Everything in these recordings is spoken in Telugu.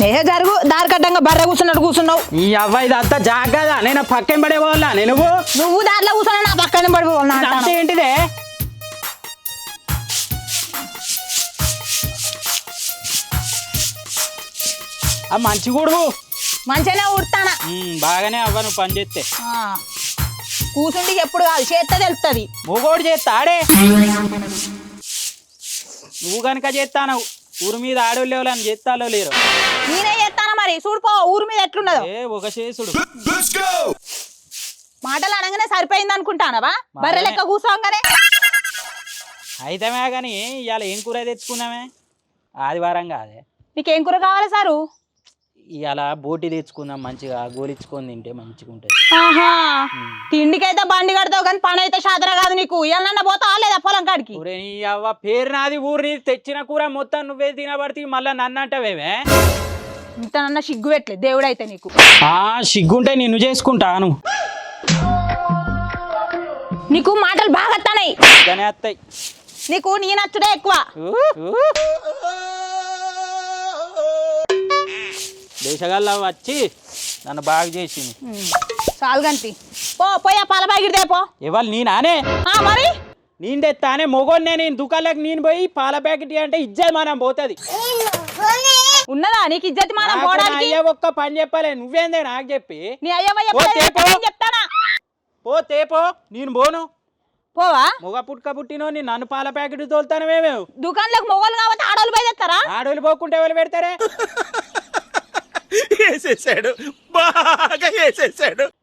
ఏ జరుగు దారి కట్టంగా బర్రె కూర్చున్నట్టు కూర్చున్నావు. ఈ అవ్వ ఇదంతా జాగ్రత్త. నేను పక్కన పడేవాళ్ళ నువ్వు దారిలో కూర్చున్నా నా పక్కన పడిపోవాలి. ఏంటిదే మంచి కూడు మంచిగానే ఉడతానా బాగానే అవ్వ నువ్వు పని చేస్తే. కూర్చుండి ఎప్పుడు కాదు చేస్తే తెలుస్తుంది. మూగోడు చేస్తా ఆడే నువ్వు కనుక చేస్తాను. ఊరి మీద ఆడోళ్ళు అని చేస్తాలో లేరు. నేనే చేస్తానా మరి చూడుపో ఊరి మీద ఎట్లున్నదో. ఒక చేసుడు మాటలు అనగానే సరిపోయింది అనుకుంటానవా? బర్రె లెక్క కూర్చోగానే అయితమే గాని ఇవాళ ఏం కూర తెచ్చుకున్నామే? ఆదివారం కాదే. నీకేం కూర కావాలి సారు? ఇవాళ బోటి తెచ్చుకుందాం, మంచిగా గోలిచ్చుకొని తింటే మంచిగా ఉంటుంది. ఆహా తిండికైతే బండి కడతావు కానీ పని అయితే సాధన కాదు నీకు. ఇవాళ పోతావా లేదా పొలం కాడికి? అవ్వ పేరు నాది ఊరిని తెచ్చిన కూర మొత్తం నువ్వే తినబడితే మళ్ళా నన్ను అంటావేమే? ఇంత నన్న సిగ్గు పెట్టలే దేవుడైతే నీకు. సిగ్గుంటే నిన్ను చేసుకుంటాను. నీకు మాటలు బాగా వస్తాయి. నీకు నీ నచ్చుడే ఎక్కువ. దేశగాల్లో వచ్చి నన్ను బాగా చేసింది. చాలుగంతి పోయా పాల ప్యాకెట్ దేపో. ఇవాళ నేనానే మరి నేను తెస్తానే మొగోన్నే. నేను దుకాణంలోకి నేను పోయి పాల ప్యాకెట్ అంటే ఇజ్జత్ మనం పోతుంది. ఉన్నదా నీకు ఇజ్జత్ మనం పోవడానికి? అయ్యా ఒక్క పని చెప్పలే నువ్వేందే నాకు చెప్పి. నీ అయ్యవ చెప్తానా పో నేను పోను. పోవా? మొగ పుట్టుక పుట్టినో నన్ను పాల ప్యాకెట్ తోలుతాను. మేమే దుకాణంలోకి మొగోళ్ళు కాబట్టి ఆడోళ్ళు పోయి తెస్తారా? ఆడోళ్ళు పోకుంటే ఎవరు పెడతారే?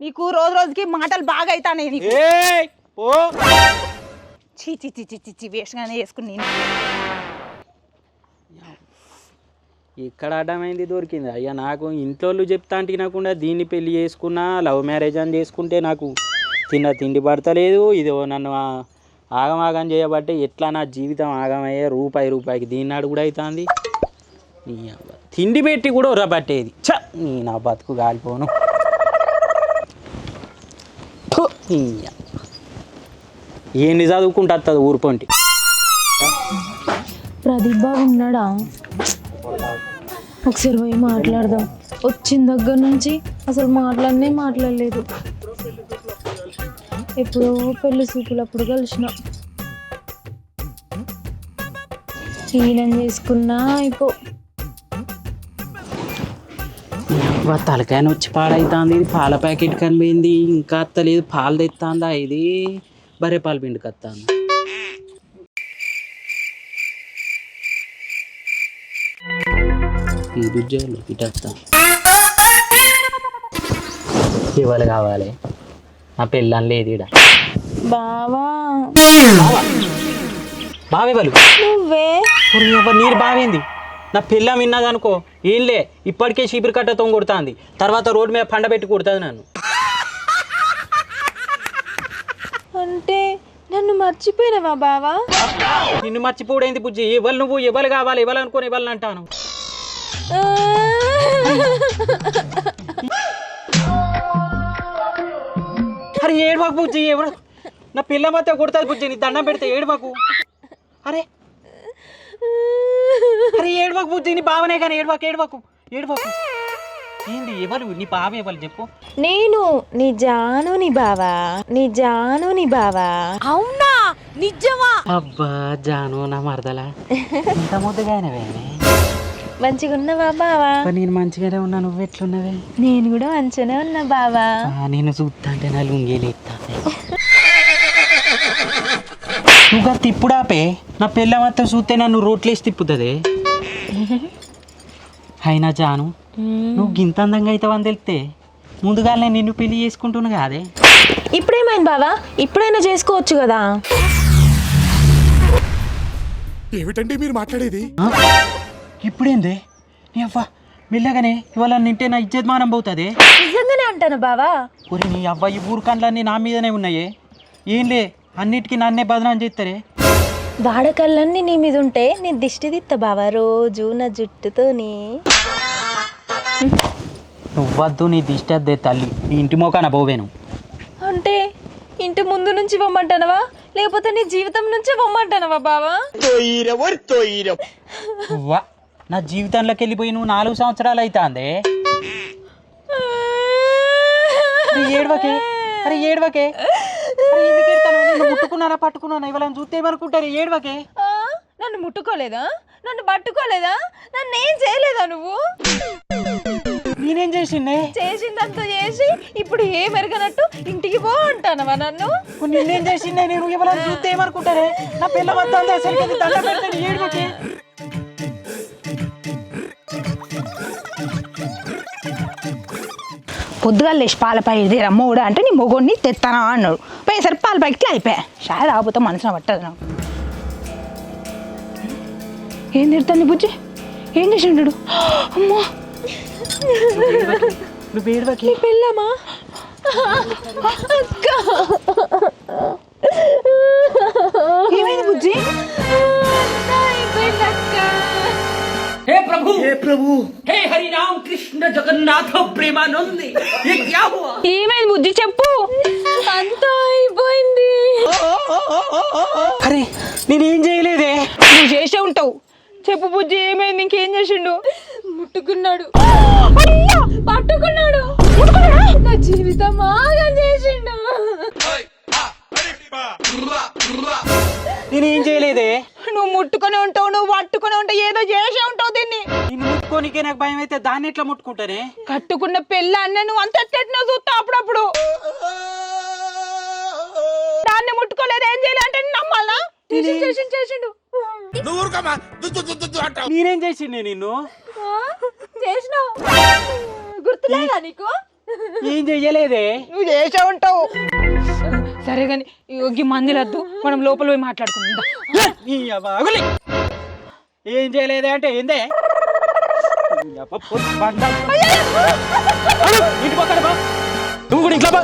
నీకు రోజు రోజుకి మాటలు బాగా అవుతాయి. వేషగానే వేసుకుని ఇక్కడ అడ్డమైంది దొరికింది. అయ్యా నాకు ఇంట్లో చెప్తా అంటే తినకుండా దీన్ని పెళ్లి చేసుకున్నా లవ్ మ్యారేజ్ అని చేసుకుంటే నాకు తిండి పడతలేదు. ఇది నన్ను ఆగమాగం చేయబట్టే ఎట్లా నా జీవితం ఆగమయ్యే రూపాయికి దీన్నాడు కూడా అవుతుంది. తిండి పెట్టి కూడా ఉర్రబట్టేది. నీ నా బతుకు కాలిపోను. ఏంది చదువుకుంటా వస్తుంది ఊరు పొంటి. ప్రదీప్ బాబు ఉన్నాడా? ఒకసారి పోయి మాట్లాడదాం. వచ్చిన దగ్గర నుంచి అసలు మాట్లాడలేదు. ఎప్పుడో పెళ్లి సూపులప్పుడు కలిసిన. ఈయనం చేసుకున్నా అయిపో. తలకాయని వచ్చి పాడైతుంది. ఇది పాల ప్యాకెట్ కనిపోయింది. ఇంకా అత్తలేదు. పాలు తెత్తాందా? ఇది బర్రె పాలు పిండికి వస్తాను. ఈ రుజ్జాలు ఇటస్తా ఇవాళ కావాలి. నా పెళ్ళని లేదు ఇడ. బావే వాళ్ళు నువ్వే నీరు బావేంది? నా పిల్ల విన్నదనుకో ఏంలే ఇప్పటికే చీపురు కట్టతో కొడుతుంది. తర్వాత రోడ్డు మీద పండ పెట్టి కొడుతుంది నన్ను. అంటే నన్ను మర్చిపోయినావా బావా? నిన్ను మర్చిపోడైంది బుజ్జి. ఎవరు నువ్వు ఎవరు కావాలి ఎవరు అనుకోని ఎవరిని అంటాను. అరే ఏడువాకు బుజ్జి. ఎవరు నా పిల్ల మొత్తం కొడుతుంది బుజ్జి. నీ దండం పెడితే ఏడువాకు. అరే ఏడువాకు బుజ్జి. నీ బావనే కానీ ఏడువాకు. ఏంది ఎవరు నీ బావ ఎవరు చెప్పు? నేను నీ బావా. అవునా నిజమా? అబ్బా జాను నా మరదలా ఇంత ముద్దగానే. మంచిగా ఉన్నావా బావా? నేను మంచిగానే ఉన్నా. నువ్వు ఎట్లున్నావే? నేను కూడా మంచిగానే ఉన్నా బావా. నేను చూస్తా అంటే నా లుంగీలు ఎత్తా. నువ్వు తిప్పుడాపే. నా పిల్ల మొత్తం చూస్తే నన్ను రోట్లేసి తిప్పుతుంది. అయినా జాను నువ్వు గింత అందంగా అవుతావని తెలిస్తే ముందుగానే నిన్ను పెళ్లి చేసుకుంటున్నా కాదే. ఇప్పుడేమైంది బావా? ఇప్పుడైనా చేసుకోవచ్చు కదా. ఏమిటండి మీరు మాట్లాడేది? ఇప్పుడేందే నీ అవ్వ మెల్లగానే ఇవాళ నింటే నా ఇజ్జత్ మానం పోతుంది. నిజంగానే అంటాను బావా. ఒరే నీ అవ్వ ఈ ఊరు కండ్లన్నీ నా మీదనే ఉన్నాయే. ఏంలే అన్నిటికీ నన్నే బదనాం చేస్తారే. వాడకళ్ళన్నీ నీ మీద ఉంటే నేను దిష్టి తిత్తా బావా రోజు నా జుట్టుతోని. నువ్వద్దు నీ దిష్టి అద్దే తల్లి. నీ ఇంటి మోకాన పోవేను. అంటే ఇంటి ముందు నుంచి పొమ్మంటానవా లేకపోతే నీ జీవితం నుంచి పొమ్మంటానవా బావా? నా జీవితంలోకి వెళ్ళిపోయి నువ్వు 4 సంవత్సరాలు అవుతాందే. ఏడవకే, అరే ఏడవకే. నన్ను ముట్టుకున్నారా పట్టుకున్నానా ఇవాళ చూస్తే ఏమనుకుంటారు? ఏడవకే. నన్ను ముట్టుకోలేదా, నన్ను పట్టుకోలేదా, నన్ను ఏం చేయలేదా నువ్వు? నేనేం చేసిండే? చేసిందంతా చేసి ఇప్పుడు ఏ మెరగనట్టు ఇంటికి పో అంటానవా నన్ను? నిన్నేం చేసిండే? నేను ఇవాళ చూస్తే ఏమనుకుంటారే? నా పిల్ల వద్ద అసలు దండ పెడతాను. ఏడవకే. పొద్దుగా లేచి పాలపై ఇదేరా మూడు అంటే నీ మొగోడిని తెస్తానా అన్నాడు. పోయేసరికి పాల ప్యాకెట్లు అయిపోయా. షాయ్ రాకపోతే మనసున పట్టదు నాకు. ఏం తిడతాను బుజ్జి? ఏం చేసిండు? అమ్మా నువ్వు ఏడవకి. నీ పెళ్ళమా? ఏమైంది బుజ్జి? हे प्रभु हे हरि राम कृष्ण जगन्नाथ प्रेमानंद ये क्या हुआ? ఏమైంది బుజ్జి చెప్పు. అంతా అయిపోయింది. అరే నేనేం చేయలేదే. నువ్వు చేసే ఉంటావు. చెప్పు బుజ్జి ఏమైంది? ఇంకేం చేసిండు? ముట్టుకున్నాడు, పట్టుకున్నాడు, నా జీవితం ఆగం చేసిండు. నేనేం చేయలేదే. నువ్వు ముట్టుకొని ఉంటావు, నువ్వు పట్టుకొని ఉంటావు, ఏదో చేసే ఉంటావు. దీన్ని నిన్ను ముట్టుకోనికే నాకు భయం అయితే దాన్ని ఎట్లా ముట్టుకుంటానే? కట్టుకున్న పెళ్ళ అన్న నువ్వు అంత ఎట్లా చూస్తావు అప్పుడప్పుడు. దాన్ని ముట్టుకోలేదు, ఏం చేయలేదు అంటే నమ్మాలా? చేసిండు. నేనేం చేసిండే నిన్ను? చేసినావు, గుర్తులేదా నీకు? ఏం చెయ్యలేదే. నువ్వు చేసే ఉంటావు. సరే కానీ ఈ మందిలద్దు, మనం లోపల పోయి మాట్లాడుకుందాం. నీ అవ్వ అగులి. ఏం చేయలేదే అంటే ఏందే? నీ అవ్వ పొద్దు బండాలు. అడు, ఇంటి పక్కన బా. నువ్వు కూడా ఇంట్లో బా.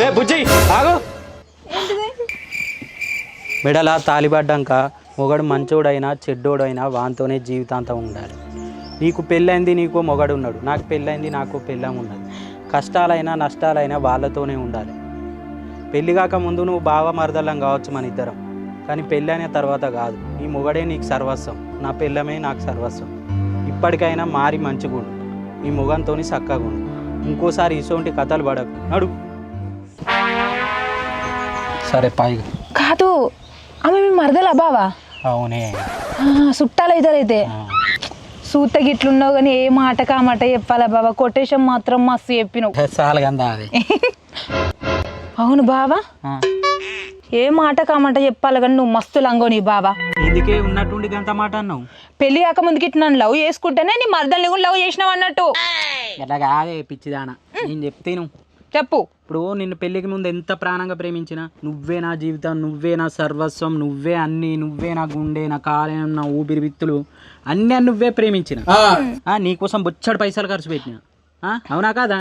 ఏ బుజ్జి ఆగు. మెడలా తాలిపడ్డాక మొగడు మంచోడైనా చెడ్డోడైనా వానితోనే జీవితాంతం ఉండాలి. నీకు పెళ్ళైంది, నీకు మొగడు ఉన్నాడు. నాకు పెళ్ళైంది, నాకు పెళ్ళం ఉన్నది. కష్టాలైనా నష్టాలైనా వాళ్ళతోనే ఉండాలి. పెళ్ళి కాక ముందు నువ్వు బావ మరదల్లం కావచ్చు మన ఇద్దరం, కానీ పెళ్ళి అయిన తర్వాత కాదు. నీ మొగడే నీకు సర్వస్వం, నా పెళ్ళమే నాకు సర్వస్వం. ఇప్పటికైనా మారి మంచిగుండు, నీ మొగంతో చక్కగా ఉండు. ఇంకోసారి ఇటువంటి కథలు పడకు. నడు. సరే పైగా కాదు, ఆమె మీ మరదలా బావా? అవునే, చుట్టాలు అవుతారైతే. సూత గిట్లున్నావు కానీ ఏ మాట కామాట చెప్పాలా బాబా? కొటేషన్ మాత్రం మస్తు చెప్పినావు. చాలు కదా అది. అవును బావా, ఏ మాట కామాట చెప్పాలి కానీ నువ్వు మస్తు లంగోని బావా. ఇందుకే ఉన్నట్టుండి గంత మాట అన్నావు. పెళ్లి కాక ముందుకి ఇట్లా నన్ను లవ్ చేసుకుంటేనే నీ మరదల్ని కూడా లవ్ చేసినావు అన్నట్టు. ఎట్లా కాదే పిచ్చిదానా, నేను చెప్తాను. చెప్పు. ఇప్పుడు నిన్ను పెళ్ళికి ముందు ఎంత ప్రాణంగా ప్రేమించినా, నువ్వే నా జీవితం, నువ్వే నా సర్వస్వం, నువ్వే అన్నీ, నువ్వే నా గుండె, నా కాలేయం, నా ఊపిరితిత్తులు అన్నీ నువ్వే ప్రేమించిన. నీకోసం బొచ్చడు పైసలు ఖర్చు పెట్టిన. అవునా కాదా?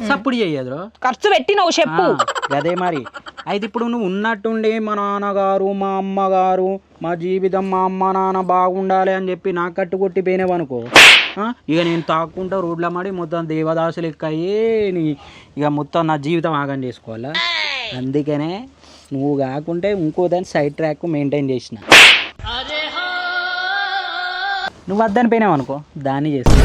సప్పుడు చెయ్యదు. ఖర్చు పెట్టినావు చెప్పు. అదే మరి. అయితే ఇప్పుడు నువ్వు ఉన్నట్టుండి మా నాన్నగారు, మా అమ్మగారు, మా జీవితం, మా అమ్మ నాన్న బాగుండాలి అని చెప్పి నాకు కట్టుకొట్టి పోయినావనుకో, ఇక నేను తాక్కుంటా రోడ్ల మాడి మొత్తం దేవదాసులు ఎక్కయ్యే ఇక మొత్తం నా జీవితం ఆగం చేసుకోవాలా. అందుకనే నువ్వు కాకుంటే ఇంకో దాన్ని సైడ్ ట్రాక్ మెయింటైన్ చేసిన. నువ్వు వద్దని పోయినావు అనుకో, దాన్ని చేస్తా.